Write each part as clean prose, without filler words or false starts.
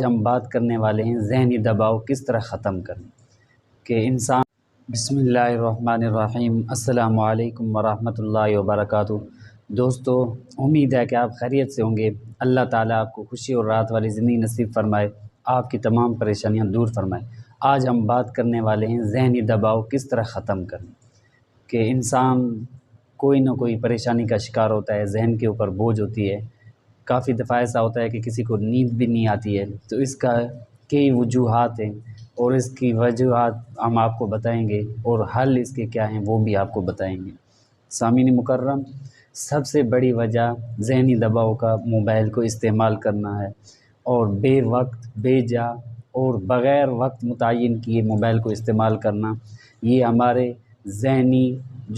ہم بات کرنے والے ہیں ذہنی دباؤ کس طرح ختم کریں کہ انسان۔ بسم اللہ الرحمن الرحیم۔ السلام علیکم ورحمۃ اللہ وبرکاتہ۔ دوستو، امید ہے کہ آپ خیریت سے ہوں گے۔ اللہ تعالیٰ آپ کو خوشی اور راحت والی زندگی نصیب فرمائے، آپ کی تمام پریشانیاں دور فرمائے۔ آج ہم بات کرنے والے ہیں ذہنی دباؤ کس طرح ختم کریں کہ انسان کوئی نہ کوئی پریشانی کا شکار ہوتا ہے، ذہن کے اوپر بوجھ ہوتی ہے۔ کافی دفعہ ایسا ہوتا ہے کہ کسی کو نیند بھی نہیں آتی ہے، تو اس کا کئی وجوہات ہیں اور اس کی وجوہات ہم آپ کو بتائیں گے اور حل اس کے کیا ہیں وہ بھی آپ کو بتائیں گے۔ سامعین مکرم، سب سے بڑی وجہ ذہنی دباؤ کا موبائل کو استعمال کرنا ہے، اور بے وقت بے جا اور بغیر وقت متعین کیے موبائل کو استعمال کرنا، یہ ہمارے ذہنی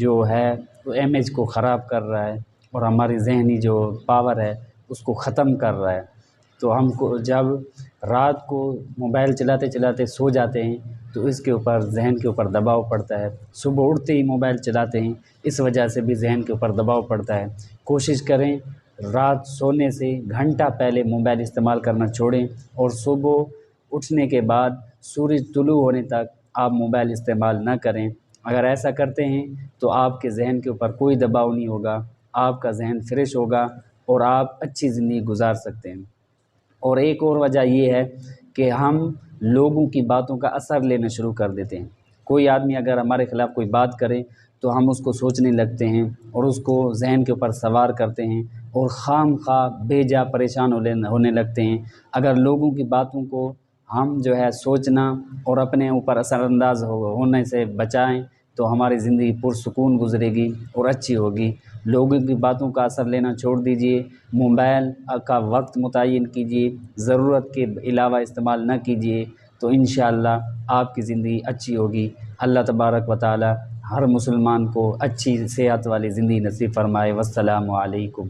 جو ہے وہ امیج کو خراب کر رہا ہے اور ہماری ذہنی جو پاور ہے اس کو ختم کر رہا ہے۔ تو ہم کو جب رات کو موبائل چلاتے چلاتے سو جاتے ہیں تو اس کے اوپر ذہن کے اوپر دباؤ پڑتا ہے، صبح اٹھتے ہی موبائل چلاتے ہیں، اس وجہ سے بھی ذہن کے اوپر دباؤ پڑتا ہے۔ کوشش کریں رات سونے سے گھنٹہ پہلے موبائل استعمال کرنا چھوڑیں، اور صبح اٹھنے کے بعد سورج طلوع ہونے تک آپ موبائل استعمال نہ کریں۔ اگر ایسا کرتے ہیں تو آپ کے ذہن کے اوپر کوئی دباؤ نہیں ہوگا، آپ کا ذہن فریش ہوگا اور آپ اچھی زندگی گزار سکتے ہیں۔ اور ایک اور وجہ یہ ہے کہ ہم لوگوں کی باتوں کا اثر لینا شروع کر دیتے ہیں۔ کوئی آدمی اگر ہمارے خلاف کوئی بات کرے تو ہم اس کو سوچنے لگتے ہیں اور اس کو ذہن کے اوپر سوار کرتے ہیں اور خام خواہ بے جا پریشان ہونے لگتے ہیں۔ اگر لوگوں کی باتوں کو ہم جو ہے سوچنا اور اپنے اوپر اثر انداز ہونے سے بچائیں تو ہماری زندگی پرسکون گزرے گی اور اچھی ہوگی۔ لوگوں کی باتوں کا اثر لینا چھوڑ دیجیے، موبائل کا وقت متعین کیجیے، ضرورت کے علاوہ استعمال نہ کیجیے، تو انشاءاللہ آپ کی زندگی اچھی ہوگی۔ اللہ تبارک و تعالی ہر مسلمان کو اچھی صحت والی زندگی نصیب فرمائے۔ والسلام علیکم۔